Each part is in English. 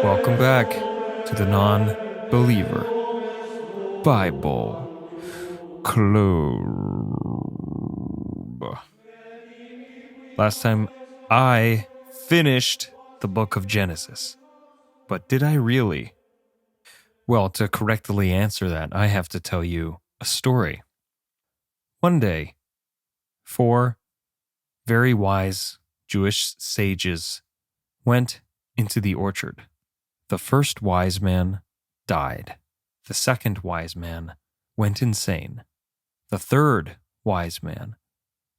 Welcome back to the Non-Believer Bible Club. Last time I finished the book of Genesis, but did I really? Well, to correctly answer that, I have to tell you a story. One day, four very wise Jewish sages went into the orchard. The first wise man died. The second wise man went insane. The third wise man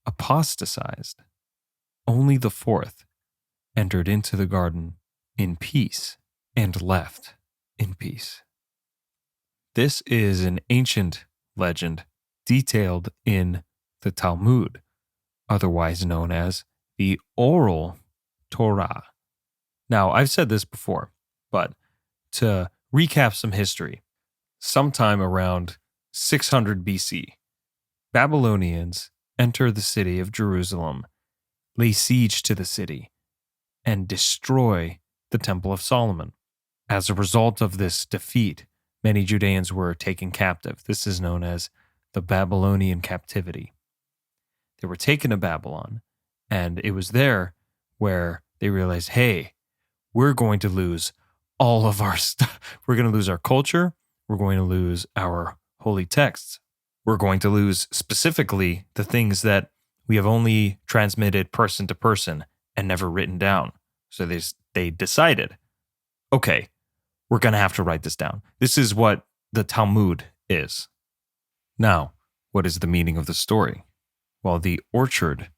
apostatized. Only the fourth entered into the garden in peace and left in peace. This is an ancient legend detailed in the Talmud, otherwise known as the Oral Torah. Now, I've said this before, but to recap some history, sometime around 600 BC, Babylonians enter the city of Jerusalem, lay siege to the city, and destroy the Temple of Solomon. As a result of this defeat, many Judeans were taken captive. This is known as the Babylonian captivity. They were taken to Babylon, and it was there where they realized, hey, we're going to lose all of our stuff. We're going to lose our culture. We're going to lose our holy texts. We're going to lose specifically the things that we have only transmitted person to person and never written down. So they decided, okay, we're going to have to write this down. This is what the Talmud is. Now, what is the meaning of the story? Well, the orchard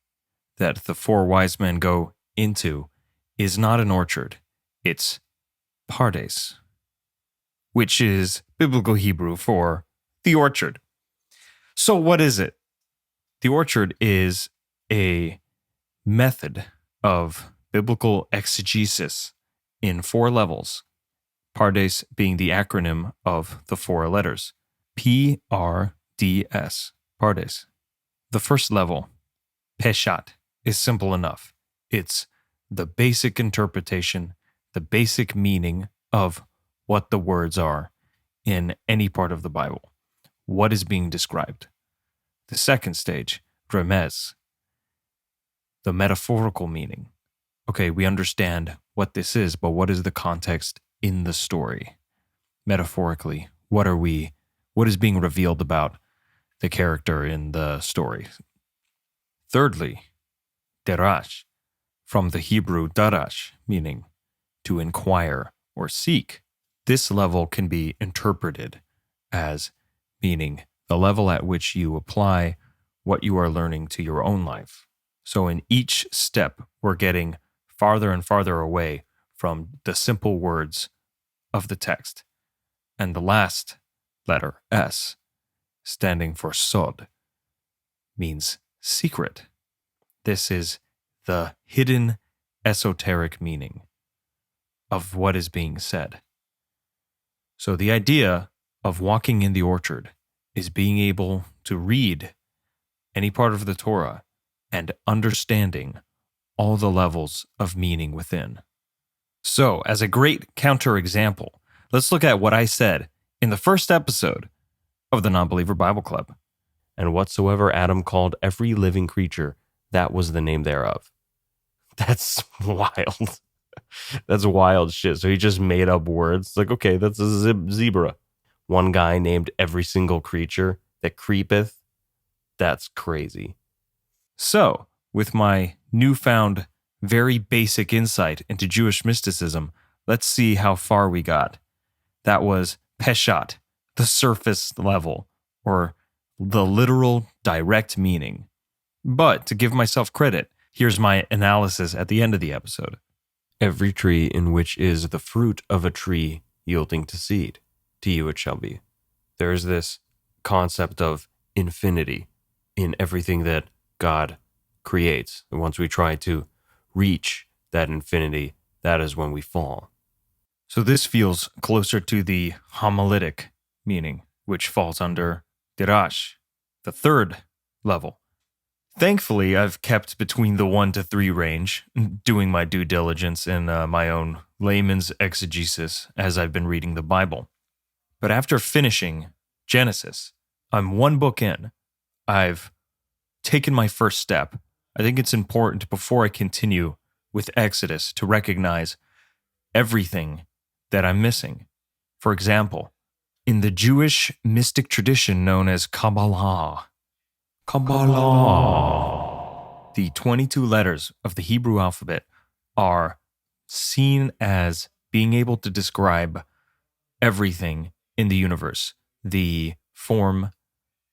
that the four wise men go into is not an orchard. It's Pardes, which is biblical Hebrew for the orchard. So what is it? The orchard is a method of biblical exegesis in 4 levels, Pardes being the acronym of the 4 letters, P-R-D-S, Pardes. The first level, Peshat, is simple enough. It's the basic interpretation, the basic meaning of what the words are in any part of the Bible. What is being described? The second stage, Remez, the metaphorical meaning. Okay, we understand what this is, but what is the context in the story? Metaphorically, what is being revealed about the character in the story? Thirdly, Derash, from the Hebrew darash, meaning to inquire or seek. This level can be interpreted as meaning the level at which you apply what you are learning to your own life. So in each step, we're getting farther and farther away from the simple words of the text. And the last letter, S, standing for Sod, means secret. This is the hidden esoteric meaning of what is being said. So the idea of walking in the orchard is being able to read any part of the Torah and understanding all the levels of meaning within. So, as a great counterexample, let's look at what I said in the first episode of the Non-Believer Bible Club. And whatsoever Adam called every living creature, that was the name thereof. That's wild. That's wild shit. So he just made up words. Like, okay, that's a zebra. One guy named every single creature that creepeth. That's crazy. So, with my newfound, very basic insight into Jewish mysticism, let's see how far we got. That was Peshat, the surface level, or the literal direct meaning. But to give myself credit, here's my analysis at the end of the episode. Every tree in which is the fruit of a tree yielding to seed, to you it shall be. There's this concept of infinity in everything that God creates. And once we try to reach that infinity, that is when we fall. So this feels closer to the homiletic meaning, which falls under Dirash, the third level. Thankfully, I've kept between the 1 to 3 range, doing my due diligence in my own layman's exegesis as I've been reading the Bible. But after finishing Genesis, I'm one book in. I've taken my first step. I think it's important before I continue with Exodus to recognize everything that I'm missing. For example, in the Jewish mystic tradition known as Kabbalah, the 22 letters of the Hebrew alphabet are seen as being able to describe everything in the universe, the form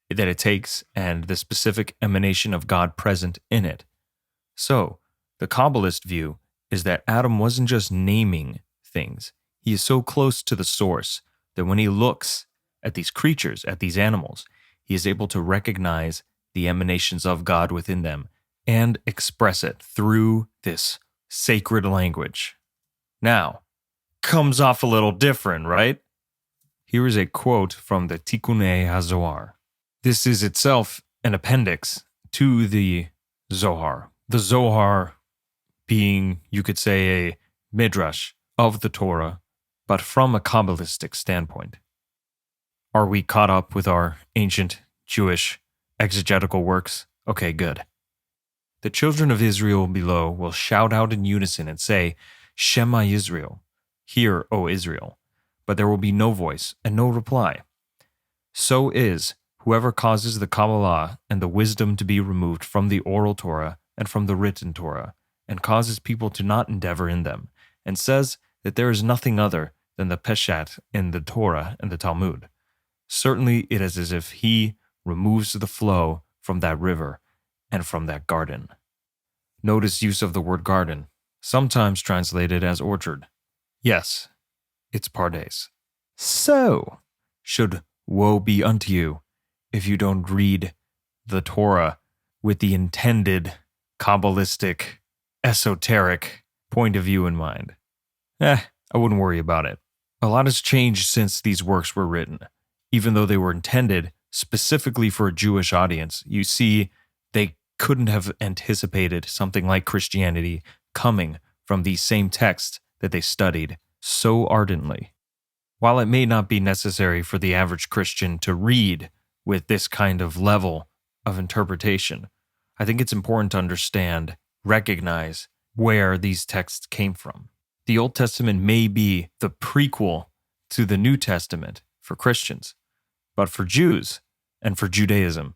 that it takes, and the specific emanation of God present in it. So, the Kabbalist view is that Adam wasn't just naming things. He is so close to the source that when he looks at these creatures, at these animals, he is able to recognize the emanations of God within them and express it through this sacred language. Now, comes off a little different, right? Here is a quote from the Tikkunei HaZohar. This is itself an appendix to the Zohar. The Zohar being, you could say, a midrash of the Torah, but from a Kabbalistic standpoint. Are we caught up with our ancient Jewish exegetical works? Okay, good. The children of Israel below will shout out in unison and say, Shema Yisrael, hear, O Israel. But there will be no voice and no reply. So is whoever causes the Kabbalah and the wisdom to be removed from the oral Torah and from the written Torah, and causes people to not endeavor in them, and says that there is nothing other than the Peshat in the Torah and the Talmud. Certainly it is as if he removes the flow from that river and from that garden. Notice use of the word garden, sometimes translated as orchard. Yes, it's Pardes. So, should woe be unto you if you don't read the Torah with the intended Kabbalistic, esoteric point of view in mind. I wouldn't worry about it. A lot has changed since these works were written. Even though they were intended specifically for a Jewish audience, you see, they couldn't have anticipated something like Christianity coming from these same texts that they studied so ardently. While it may not be necessary for the average Christian to read with this kind of level of interpretation, I think it's important to understand, recognize where these texts came from. The Old Testament may be the prequel to the New Testament for Christians, but for Jews and for Judaism,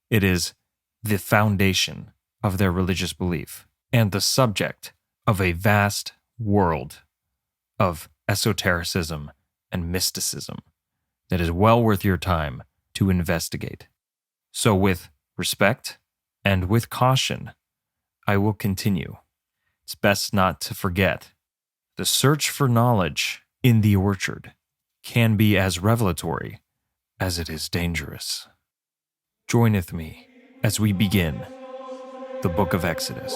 it is the foundation of their religious belief and the subject of a vast world of esotericism and mysticism that is well worth your time to investigate. So with respect and with caution, I will continue. It's best not to forget, the search for knowledge in the orchard can be as revelatory as it is dangerous. Joineth me as we begin the book of Exodus.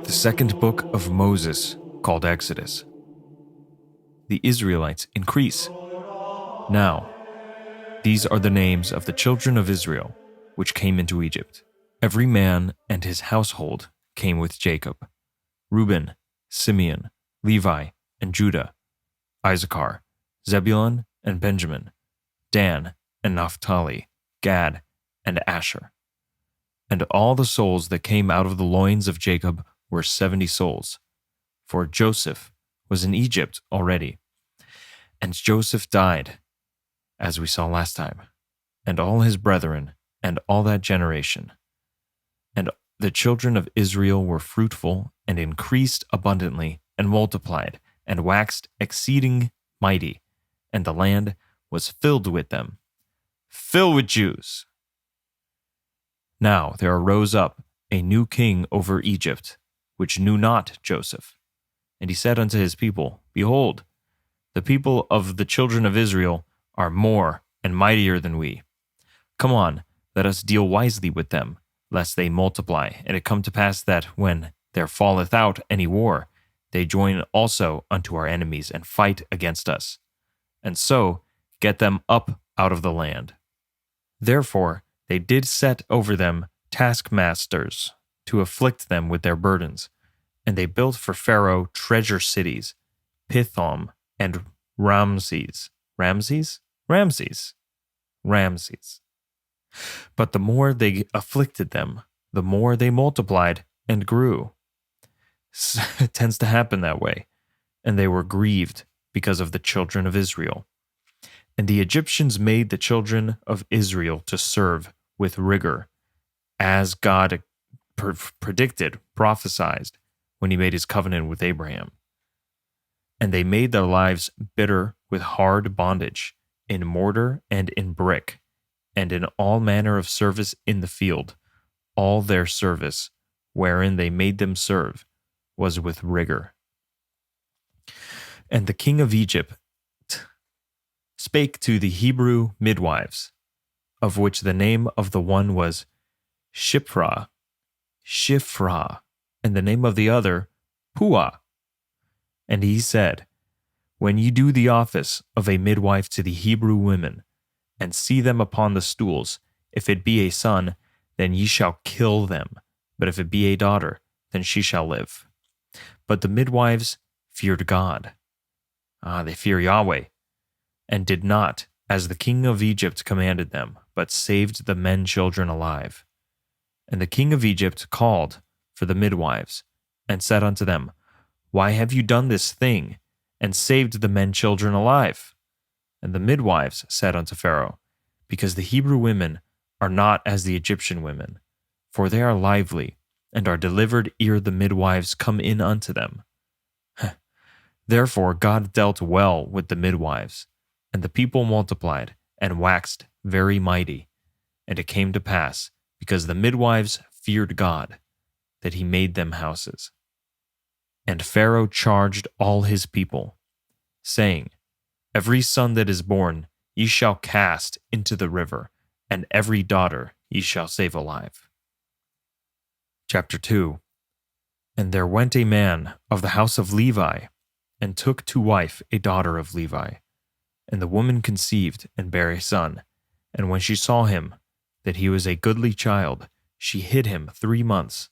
The second book of Moses, called Exodus. The Israelites increase. Now, these are the names of the children of Israel, which came into Egypt. Every man and his household came with Jacob: Reuben, Simeon, Levi, and Judah, Issachar, Zebulun, and Benjamin, Dan, and Naphtali, Gad, and Asher. And all the souls that came out of the loins of Jacob were 70 souls, for Joseph was in Egypt already. And Joseph died, as we saw last time, and all his brethren, and all that generation. And the children of Israel were fruitful, and increased abundantly, and multiplied, and waxed exceeding mighty, and the land was filled with them. Filled with Jews. Now there arose up a new king over Egypt, which knew not Joseph. And he said unto his people, Behold, the people of the children of Israel are more and mightier than we. Come on, let us deal wisely with them, lest they multiply, and it come to pass that when there falleth out any war, they join also unto our enemies and fight against us, and so get them up out of the land. Therefore they did set over them taskmasters to afflict them with their burdens. And they built for Pharaoh treasure cities, Pithom and Ramses. Ramses? Ramses. Ramses. But the more they afflicted them, the more they multiplied and grew. It tends to happen that way. And they were grieved because of the children of Israel. And the Egyptians made the children of Israel to serve with rigor, as God predicted, prophesied, when he made his covenant with Abraham. And they made their lives bitter with hard bondage, in mortar and in brick, and in all manner of service in the field. All their service, wherein they made them serve, was with rigor. And the king of Egypt spake to the Hebrew midwives, of which the name of the one was Shiphrah, and the name of the other Puah. And he said, When ye do the office of a midwife to the Hebrew women, and see them upon the stools, if it be a son, then ye shall kill them, but if it be a daughter, then she shall live. But the midwives feared God. They fear Yahweh, and did not, as the king of Egypt commanded them, but saved the men children alive. And the king of Egypt called for the midwives, and said unto them, Why have you done this thing, and saved the men children alive? And the midwives said unto Pharaoh, Because the Hebrew women are not as the Egyptian women, for they are lively, and are delivered ere the midwives come in unto them. Therefore God dealt well with the midwives, and the people multiplied, and waxed very mighty. And it came to pass, because the midwives feared God, that he made them houses. And Pharaoh charged all his people, saying, Every son that is born ye shall cast into the river, and every daughter ye shall save alive. Chapter 2. And there went a man of the house of Levi, and took to wife a daughter of Levi. And the woman conceived and bare a son. And when she saw him, that he was a goodly child, she hid him 3 months.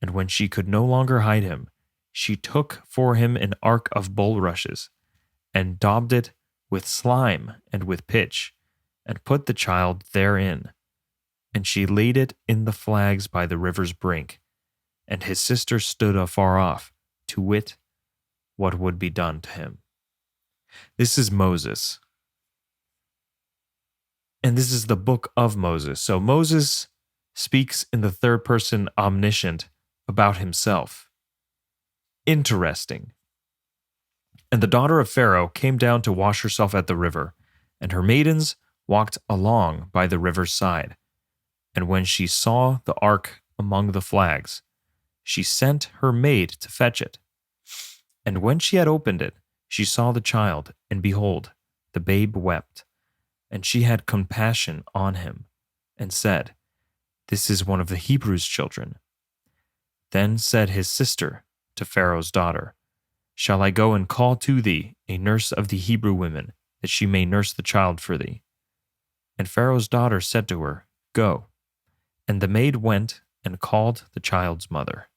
And when she could no longer hide him, she took for him an ark of bulrushes, and daubed it with slime and with pitch, and put the child therein. And she laid it in the flags by the river's brink. And his sister stood afar off, to wit what would be done to him. This is Moses. And this is the book of Moses. So Moses speaks in the third person omniscient about himself. Interesting. And the daughter of Pharaoh came down to wash herself at the river, and her maidens walked along by the river's side. And when she saw the ark among the flags, she sent her maid to fetch it. And when she had opened it, she saw the child, and behold, the babe wept. And she had compassion on him, and said, This is one of the Hebrews' children. Then said his sister to Pharaoh's daughter, Shall I go and call to thee a nurse of the Hebrew women, that she may nurse the child for thee? And Pharaoh's daughter said to her, Go. And the maid went and called the child's mother.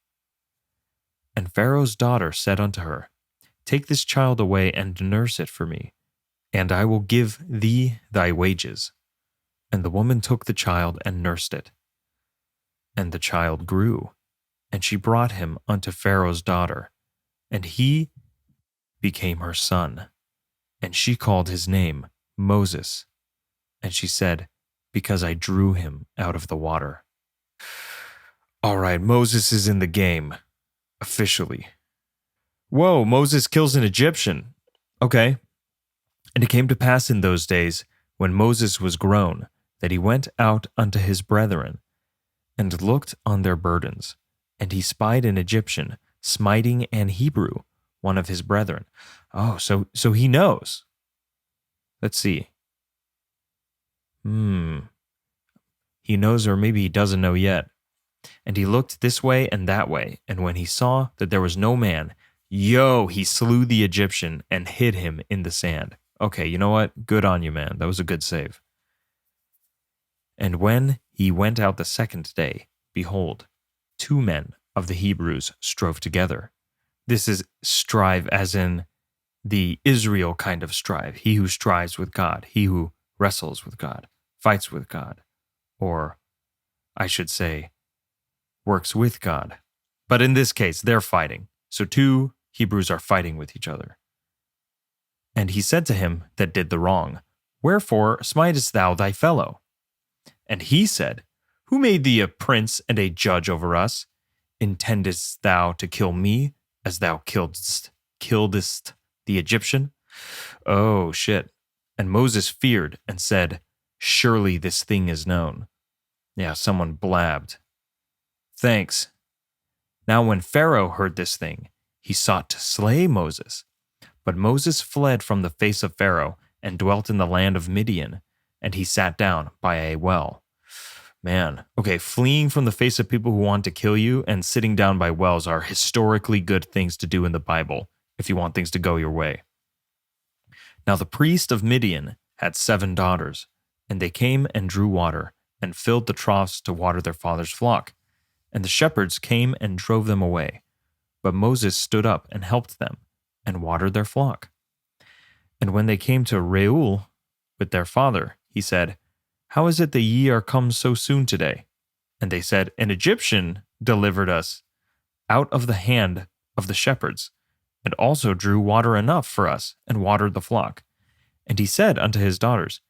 And Pharaoh's daughter said unto her, Take this child away and nurse it for me, and I will give thee thy wages. And the woman took the child and nursed it. And the child grew, and she brought him unto Pharaoh's daughter, and he became her son. And she called his name Moses. And she said, Because I drew him out of the water. All right, Moses is in the game. Officially. Whoa, Moses kills an Egyptian. Okay. And it came to pass in those days, when Moses was grown, that he went out unto his brethren, and looked on their burdens. And he spied an Egyptian, smiting an Hebrew, one of his brethren. Oh, so he knows. Let's see. He knows, or maybe he doesn't know yet. And he looked this way and that way, and when he saw that there was no man, he slew the Egyptian and hid him in the sand. Okay, you know what? Good on you, man. That was a good save. And when he went out the second day, behold, 2 men of the Hebrews strove together. This is strive as in the Israel kind of strive, he who strives with God, he who wrestles with God, fights with God, or I should say, works with God. But in this case, they're fighting. So 2 Hebrews are fighting with each other. And he said to him that did the wrong, Wherefore smitest thou thy fellow? And he said, Who made thee a prince and a judge over us? Intendest thou to kill me, as thou killedst the Egyptian? Oh, shit. And Moses feared and said, Surely this thing is known. Yeah, someone blabbed. Thanks. Now when Pharaoh heard this thing, he sought to slay Moses. But Moses fled from the face of Pharaoh and dwelt in the land of Midian, and he sat down by a well. Man, okay, fleeing from the face of people who want to kill you and sitting down by wells are historically good things to do in the Bible if you want things to go your way. Now the priest of Midian had 7 daughters, and they came and drew water, and filled the troughs to water their father's flock. And the shepherds came and drove them away. But Moses stood up and helped them, and watered their flock. And when they came to Reuel with their father, he said, How is it that ye are come so soon today? And they said, An Egyptian delivered us out of the hand of the shepherds, and also drew water enough for us, and watered the flock. And he said unto his daughters,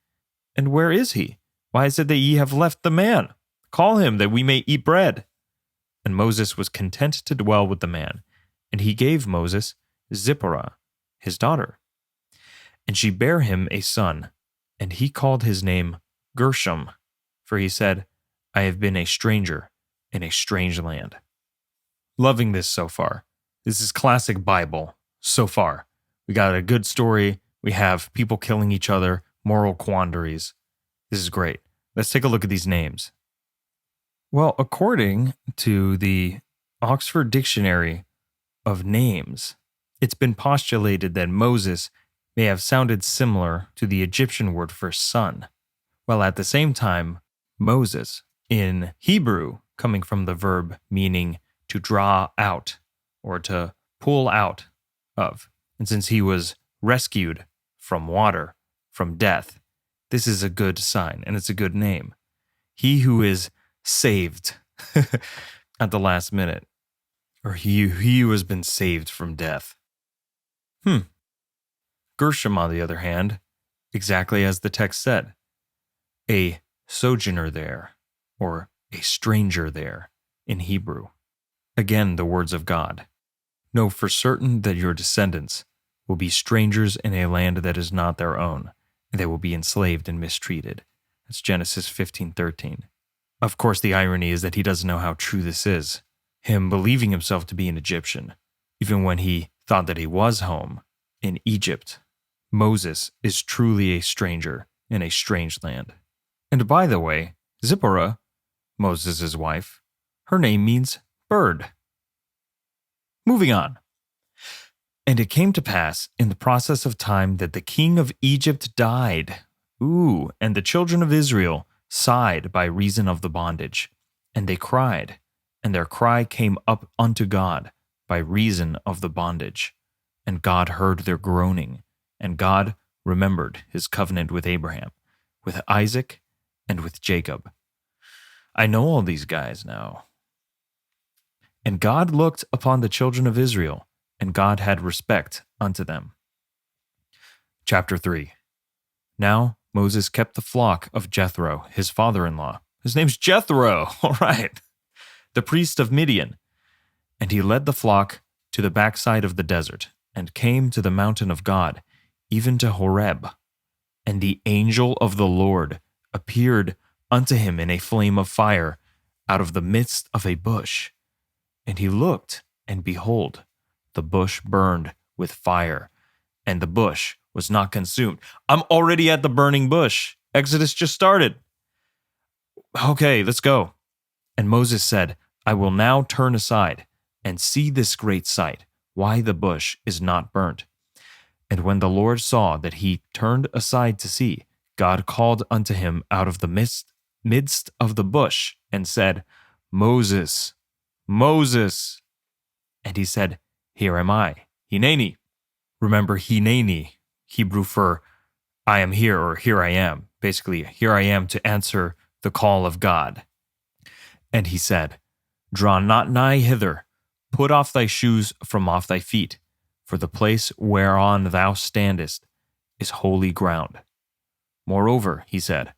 And where is he? Why is it that ye have left the man? Call him, that we may eat bread. And Moses was content to dwell with the man, and he gave Moses Zipporah, his daughter. And she bare him a son, and he called his name Gershom, for he said, I have been a stranger in a strange land. Loving this so far. This is classic Bible so far. We got a good story. We have people killing each other, moral quandaries. This is great. Let's take a look at these names. Well, according to the Oxford Dictionary of Names, it's been postulated that Moses may have sounded similar to the Egyptian word for son, while at the same time, Moses, in Hebrew, coming from the verb meaning to draw out or to pull out of. And since he was rescued from water, from death, this is a good sign and it's a good name. He who is saved at the last minute, or he who has been saved from death. Gershom, on the other hand, exactly as the text said, a sojourner there, or a stranger there in Hebrew. Again, the words of God. Know for certain that your descendants will be strangers in a land that is not their own, and they will be enslaved and mistreated. That's Genesis 15:13. Of course, the irony is that he doesn't know how true this is, him believing himself to be an Egyptian, even when he thought that he was home in Egypt. Moses is truly a stranger in a strange land. And by the way, Zipporah, Moses' wife, her name means bird. Moving on. And it came to pass in the process of time that the king of Egypt died. And the children of Israel sighed by reason of the bondage. And they cried, and their cry came up unto God by reason of the bondage. And God heard their groaning, and God remembered his covenant with Abraham, with Isaac, and with Jacob. I know all these guys now. And God looked upon the children of Israel, and God had respect unto them. Chapter 3. Now Moses kept the flock of Jethro, his father-in-law. His name's Jethro, all right. The priest of Midian. And he led the flock to the backside of the desert, and came to the mountain of God, even to Horeb. And the angel of the Lord appeared unto him in a flame of fire out of the midst of a bush. And he looked, and behold, the bush burned with fire, and the bush was not consumed. I'm already at the burning bush. Exodus just started. Okay, let's go. And Moses said, I will now turn aside and see this great sight, why the bush is not burnt. And when the Lord saw that he turned aside to see, God called unto him out of the midst midst of the bush and said, Moses, Moses. And he said, Here am I, Hineni. Remember, Hineni, Hebrew for I am here or here I am. Basically, here I am to answer the call of God. And he said, Draw not nigh hither, put off thy shoes from off thy feet, for the place whereon thou standest is holy ground. Moreover, he said,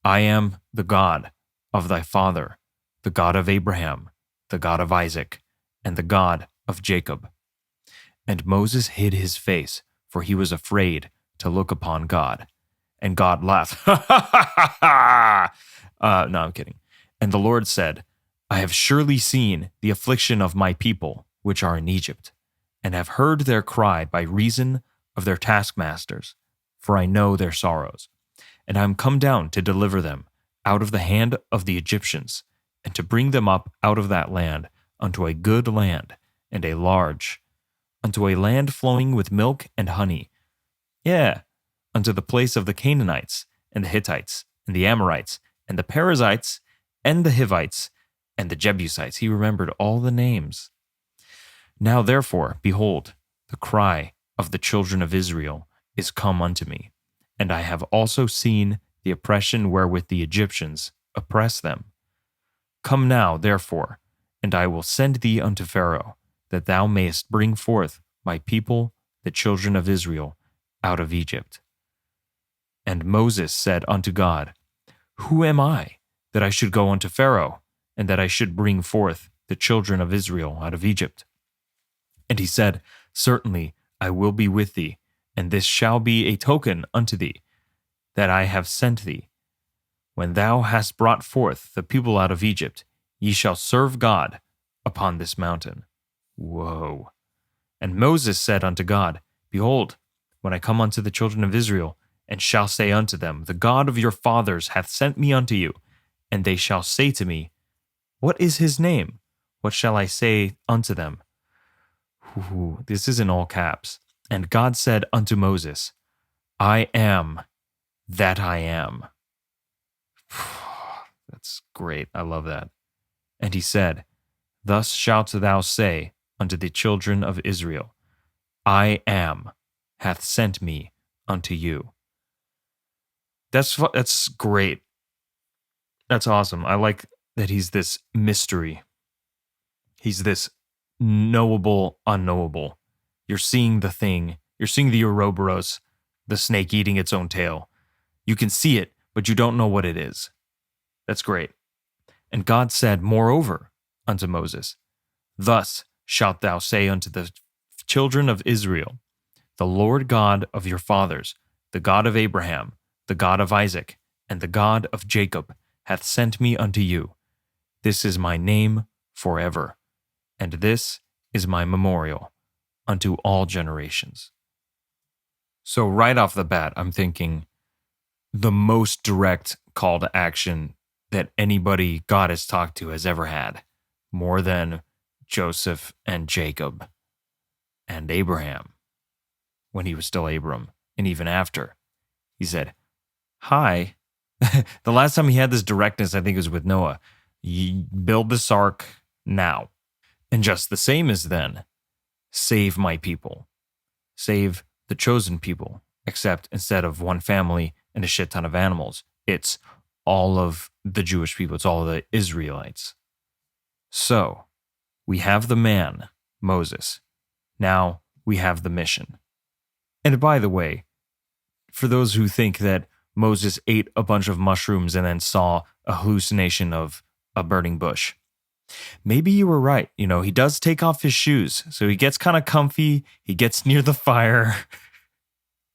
I am the God of thy father, the God of Abraham, the God of Isaac, and the God of Jacob. And Moses hid his face, for he was afraid to look upon God. And God laughed. No, I'm kidding. And the Lord said, I have surely seen the affliction of my people, which are in Egypt, and have heard their cry by reason of their taskmasters, for I know their sorrows. And I am come down to deliver them out of the hand of the Egyptians, and to bring them up out of that land unto a good land, and a large, unto a land flowing with milk and honey. Yeah, unto the place of the Canaanites, and the Hittites, and the Amorites, and the Perizzites, and the Hivites, and the Jebusites. He remembered all the names. Now therefore, behold, the cry of the children of Israel is come unto me, and I have also seen the oppression wherewith the Egyptians oppress them. Come now, therefore, and I will send thee unto Pharaoh, that thou mayest bring forth my people, the children of Israel, out of Egypt. And Moses said unto God, Who am I, that I should go unto Pharaoh, and that I should bring forth the children of Israel out of Egypt? And he said, Certainly I will be with thee, and this shall be a token unto thee, that I have sent thee. When thou hast brought forth the people out of Egypt, ye shall serve God upon this mountain. Whoa. And Moses said unto God, Behold, when I come unto the children of Israel, and shall say unto them, The God of your fathers hath sent me unto you, and they shall say to me, What is his name? What shall I say unto them? This is in all caps. And God said unto Moses, I am that I am. That's great. I love that. And he said, Thus shalt thou say unto the children of Israel, I am hath sent me unto you. That's great. That's awesome. I like that he's this mystery. He's this knowable, unknowable. You're seeing the thing. You're seeing the Ouroboros, the snake eating its own tail. You can see it, but you don't know what it is. That's great. And God said, Moreover, unto Moses, Thus shalt thou say unto the children of Israel, The Lord God of your fathers, the God of Abraham, the God of Isaac, and the God of Jacob, hath sent me unto you. This is my name forever, and this is my memorial unto all generations. So right off the bat, I'm thinking the most direct call to action that anybody God has talked to has ever had, more than Joseph and Jacob and Abraham, when he was still Abram, and even after. He said, Hi. The last time he had this directness, I think it was with Noah. You build this ark now. And just the same as then, save my people. Save the chosen people, except instead of one family and a shit ton of animals, it's all of the Jewish people. It's all of the Israelites. So, we have the man, Moses. Now we have the mission. And by the way, for those who think that Moses ate a bunch of mushrooms and then saw a hallucination of a burning bush, maybe you were right. You know, he does take off his shoes, so he gets kind of comfy. He gets near the fire.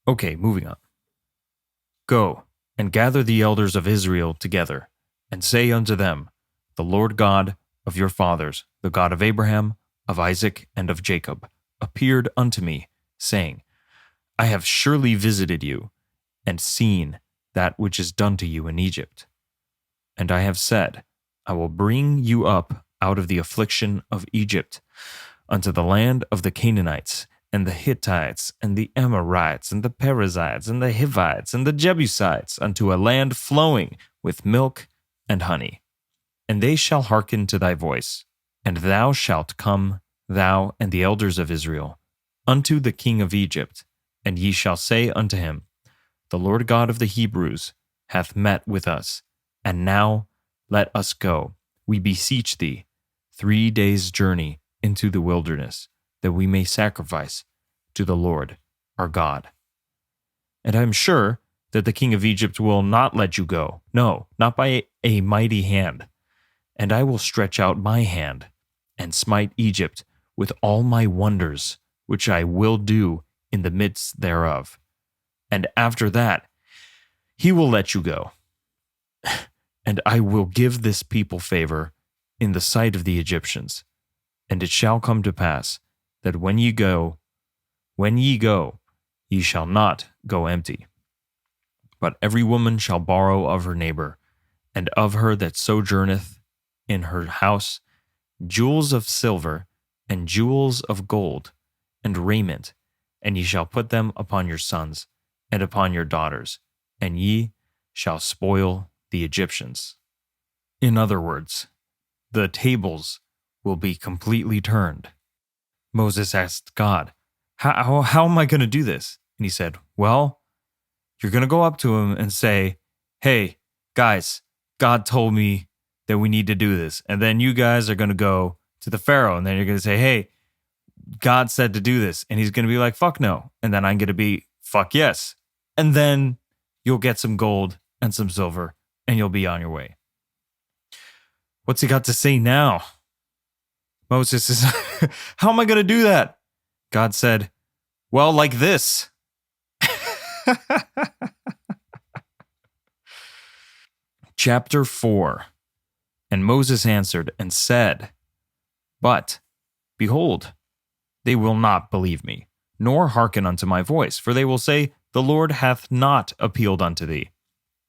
Okay, moving on. Go and gather the elders of Israel together, and say unto them, The Lord God of your fathers, the God of Abraham, of Isaac, and of Jacob, appeared unto me, saying, I have surely visited you, and seen that which is done to you in Egypt. And I have said, I will bring you up out of the affliction of Egypt, unto the land of the Canaanites, and the Hittites, and the Amorites, and the Perizzites, and the Hivites, and the Jebusites, unto a land flowing with milk and honey. And they shall hearken to thy voice. And thou shalt come, thou and the elders of Israel, unto the king of Egypt, and ye shall say unto him, The Lord God of the Hebrews hath met with us, and now let us go, we beseech thee, 3 days' journey into the wilderness, that we may sacrifice to the Lord our God. And I am sure that the king of Egypt will not let you go, no, not by a mighty hand. And I will stretch out my hand and smite Egypt with all my wonders, which I will do in the midst thereof. And after that, he will let you go. And I will give this people favor in the sight of the Egyptians. And it shall come to pass that when ye go, ye shall not go empty. But every woman shall borrow of her neighbor, and of her that sojourneth in her house, jewels of silver, and jewels of gold, and raiment, and ye shall put them upon your sons, and upon your daughters, and ye shall spoil the Egyptians. In other words, the tables will be completely turned. Moses asked God, how am I going to do this? And he said, well, you're going to go up to him and say, hey, guys, God told me that we need to do this. And then you guys are going to go to the Pharaoh, and then you're going to say, hey, God said to do this. And he's going to be like, fuck no. And then I'm going to be, fuck yes. And then you'll get some gold and some silver, and you'll be on your way. What's he got to say now? Moses is, how am I going to do that? God said, well, like this. Chapter 4. And Moses answered and said, But, behold, they will not believe me, nor hearken unto my voice, for they will say, The Lord hath not appealed unto thee.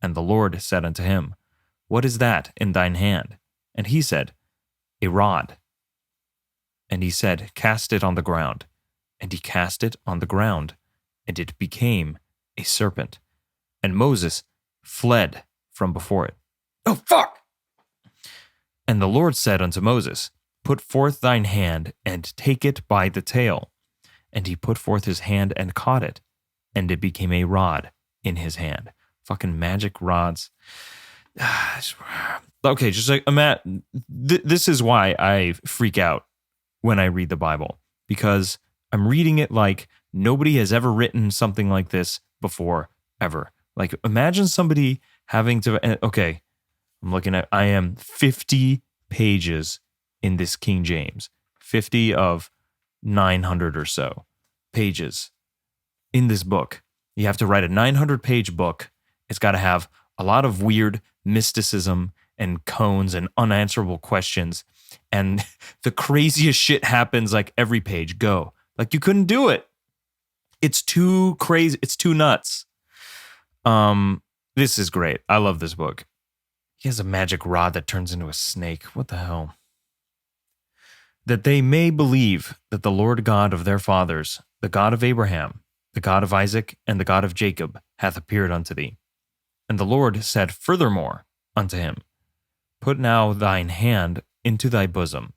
And the Lord said unto him, What is that in thine hand? And he said, A rod. And he said, Cast it on the ground. And he cast it on the ground, and it became a serpent. And Moses fled from before it. Oh, fuck! And the Lord said unto Moses, Put forth thine hand, and take it by the tail. And he put forth his hand and caught it, and it became a rod in his hand. Fucking magic rods. Okay, just like, this is why I freak out when I read the Bible, because I'm reading it like nobody has ever written something like this before, ever. Like, imagine somebody having to, okay, I am 50 pages in this King James, 50 of 900 or so pages in this book. You have to write a 900-page book. It's got to have a lot of weird mysticism and koans and unanswerable questions. And the craziest shit happens like every page. Go. Like, you couldn't do it. It's too crazy. It's too nuts. This is great. I love this book. He has a magic rod that turns into a snake. What the hell? That they may believe that the Lord God of their fathers, the God of Abraham, the God of Isaac, and the God of Jacob, hath appeared unto thee. And the Lord said furthermore unto him, Put now thine hand into thy bosom.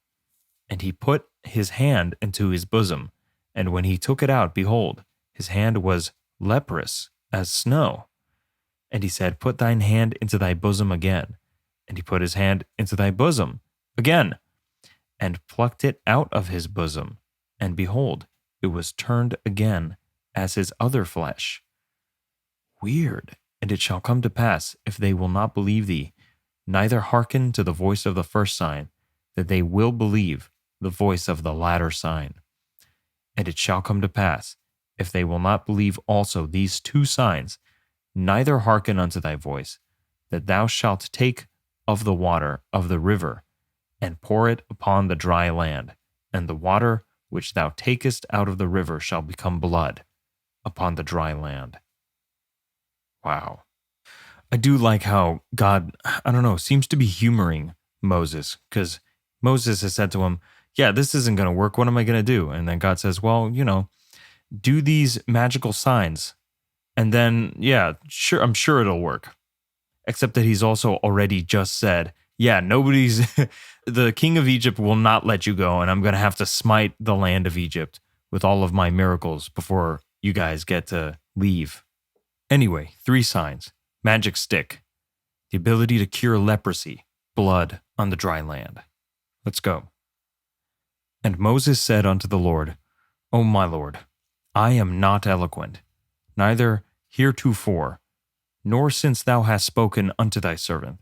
And he put his hand into his bosom, and when he took it out, behold, his hand was leprous as snow. And he said, Put thine hand into thy bosom again. And he put his hand into thy bosom again, and plucked it out of his bosom. And behold, it was turned again as his other flesh. Weird. And it shall come to pass, if they will not believe thee, neither hearken to the voice of the first sign, that they will believe the voice of the latter sign. And it shall come to pass, if they will not believe also these 2 signs, neither hearken unto thy voice, that thou shalt take of the water of the river, and pour it upon the dry land, and the water which thou takest out of the river shall become blood upon the dry land. Wow. I do like how God, I don't know, seems to be humoring Moses, because Moses has said to him, yeah, this isn't going to work. What am I going to do? And then God says, well, do these magical signs. And then, yeah, sure, I'm sure it'll work. except that he's also already just said, yeah, nobody's, the king of Egypt will not let you go, and I'm going to have to smite the land of Egypt with all of my miracles before you guys get to leave. Anyway, 3 signs: magic stick, the ability to cure leprosy, blood on the dry land. Let's go. And Moses said unto the Lord, O my Lord, I am not eloquent, neither heretofore, nor since thou hast spoken unto thy servant,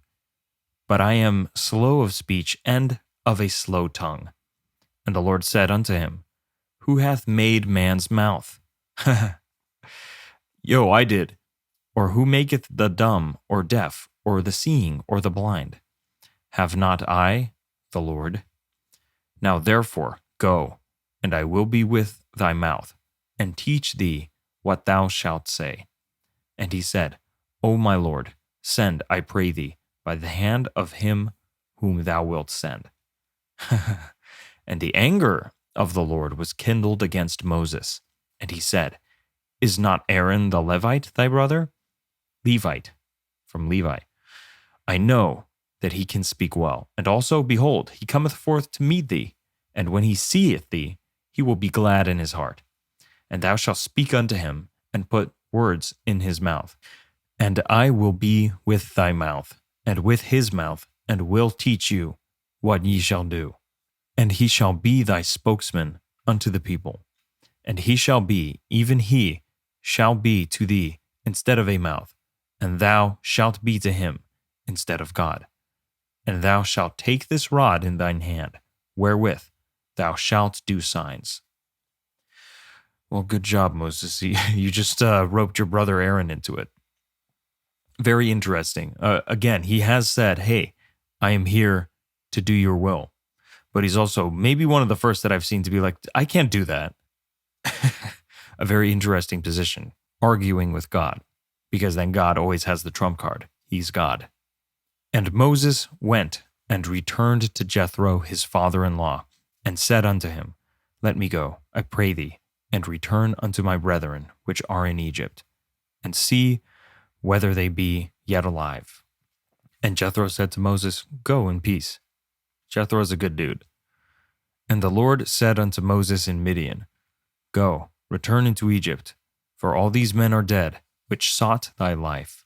but I am slow of speech and of a slow tongue. And the Lord said unto him, Who hath made man's mouth? Yo, I did. Or who maketh the dumb, or deaf, or the seeing, or the blind? Have not I, the Lord? Now therefore go, and I will be with thy mouth, and teach thee what thou shalt say. And he said, O my Lord, send, I pray thee, by the hand of him whom thou wilt send. And the anger of the Lord was kindled against Moses, and he said, Is not Aaron the Levite thy brother? Levite, from Levi. I know that he can speak well. And also, behold, he cometh forth to meet thee, and when he seeth thee, he will be glad in his heart. And thou shalt speak unto him, and put words in his mouth. And I will be with thy mouth, and with his mouth, and will teach you what ye shall do. And he shall be thy spokesman unto the people. And he shall be, even he shall be to thee instead of a mouth, and thou shalt be to him instead of God. And thou shalt take this rod in thine hand, wherewith thou shalt do signs. Well, good job, Moses. You just roped your brother Aaron into it. Very interesting. Again, he has said, hey, I am here to do your will. But he's also maybe one of the first that I've seen to be like, I can't do that. A very interesting position, arguing with God, because then God always has the trump card. He's God. And Moses went and returned to Jethro his father-in-law, and said unto him, Let me go, I pray thee, and return unto my brethren which are in Egypt, and see whether they be yet alive. And Jethro said to Moses, Go in peace. Jethro is a good dude. And the Lord said unto Moses in Midian, Go, return into Egypt, for all these men are dead, which sought thy life.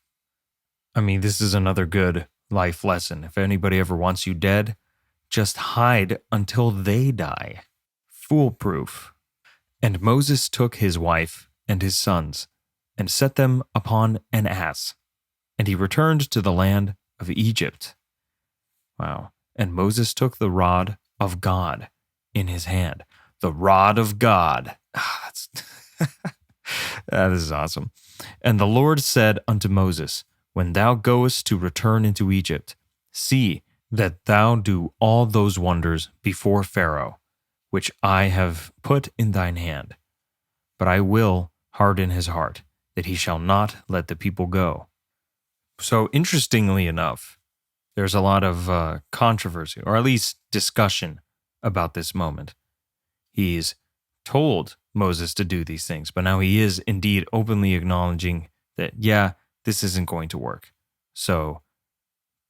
I mean, this is another good life lesson. If anybody ever wants you dead, just hide until they die. Foolproof. And Moses took his wife and his sons, and set them upon an ass, and he returned to the land of Egypt. Wow. And Moses took the rod of God in his hand. The rod of God. This is awesome. And the Lord said unto Moses, When thou goest to return into Egypt, see that thou do all those wonders before Pharaoh, which I have put in thine hand. But I will harden his heart, that he shall not let the people go. So interestingly enough, there's a lot of controversy, or at least discussion, about this moment. He's told Moses to do these things, but now he is indeed openly acknowledging that, yeah, this isn't going to work. So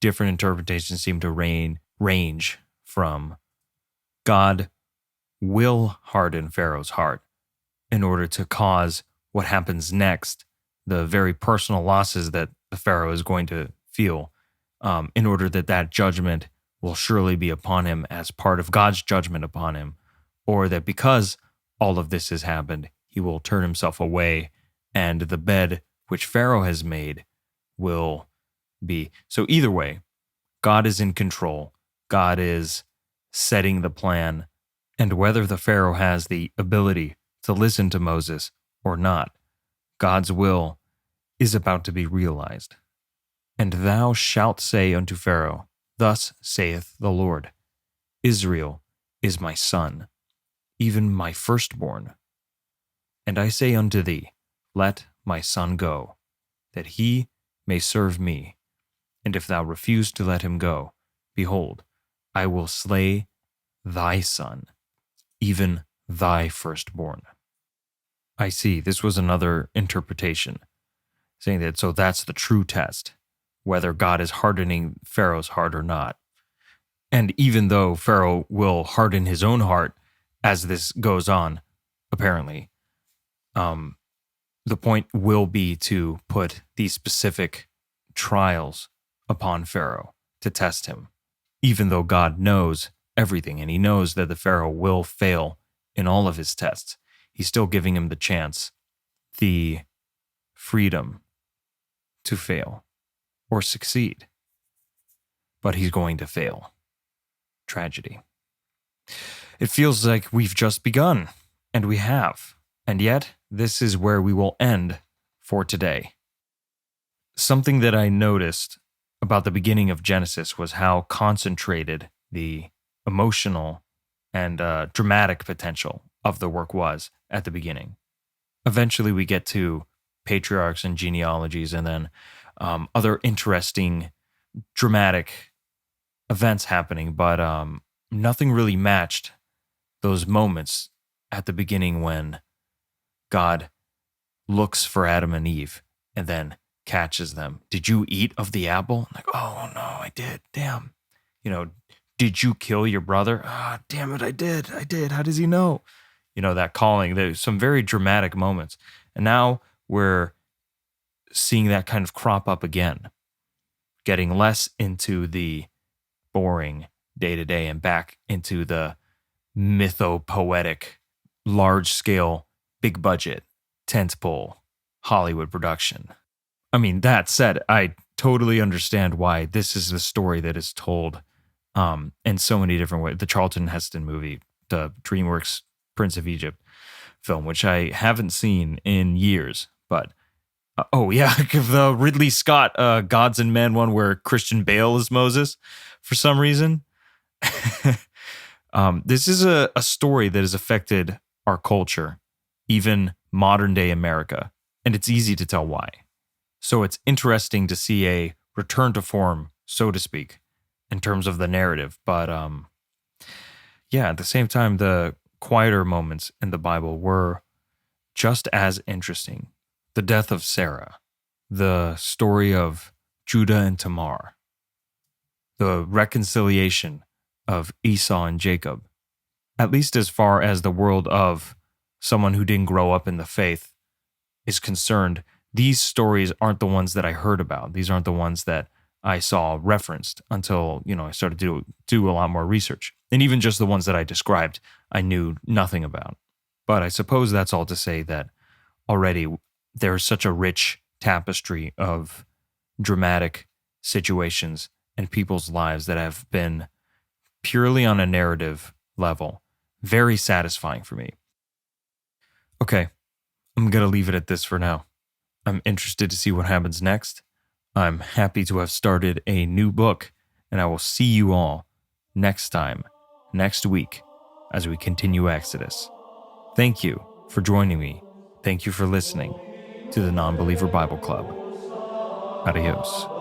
different interpretations seem to range from God will harden Pharaoh's heart in order to cause what happens next, the very personal losses that the Pharaoh is going to feel, in order that judgment will surely be upon him as part of God's judgment upon him, or that because all of this has happened, he will turn himself away, and the bed which Pharaoh has made will be. So either way, God is in control. God is setting the plan, and whether the Pharaoh has the ability to listen to Moses or not, God's will is about to be realized. And thou shalt say unto Pharaoh, Thus saith the Lord, Israel is my son, even my firstborn. And I say unto thee, Let my son go, that he may serve me. And if thou refuse to let him go, behold, I will slay thy son, even thy firstborn. I see, this was another interpretation, saying that so that's the true test, whether God is hardening Pharaoh's heart or not. And even though Pharaoh will harden his own heart as this goes on, apparently, um, the point will be to put these specific trials upon Pharaoh to test him, even though God knows everything and he knows that the Pharaoh will fail in all of his tests. He's still giving him the chance, the freedom to fail or succeed. But he's going to fail. Tragedy. It feels like we've just begun, and we have. And yet, this is where we will end for today. Something that I noticed about the beginning of Genesis was how concentrated the emotional and dramatic potential of the work was at the beginning. Eventually, we get to patriarchs and genealogies, and then other interesting, dramatic events happening, but nothing really matched those moments at the beginning when God looks for Adam and Eve and then catches them. Did you eat of the apple? Like, oh no, I did. Damn. Did you kill your brother? Ah, damn it, I did. How does he know? That calling. There's some very dramatic moments. And now we're seeing that kind of crop up again, getting less into the boring day to day and back into the mytho-poetic, large-scale, big-budget, tentpole Hollywood production. I mean, that said, I totally understand why this is the story that is told in so many different ways. The Charlton Heston movie, the DreamWorks Prince of Egypt film, which I haven't seen in years, but oh yeah, the Ridley Scott Gods and Men one where Christian Bale is Moses for some reason. This is a story that has affected our culture, even modern day America, and it's easy to tell why. So it's interesting to see a return to form, so to speak, in terms of the narrative. But yeah, at the same time, the quieter moments in the Bible were just as interesting. The death of Sarah, the story of Judah and Tamar, the reconciliation of Esau and Jacob, at least as far as the world of someone who didn't grow up in the faith is concerned. These stories aren't the ones that I heard about. These aren't the ones that I saw referenced until, I started to do a lot more research. And even just the ones that I described, I knew nothing about. But I suppose that's all to say that already there's such a rich tapestry of dramatic situations and people's lives that have been purely on a narrative level very satisfying for me. Okay, I'm going to leave it at this for now. I'm interested to see what happens next. I'm happy to have started a new book, and I will see you all next week, as we continue Exodus. Thank you for joining me. Thank you for listening to the Non-Believer Bible Club. Adios.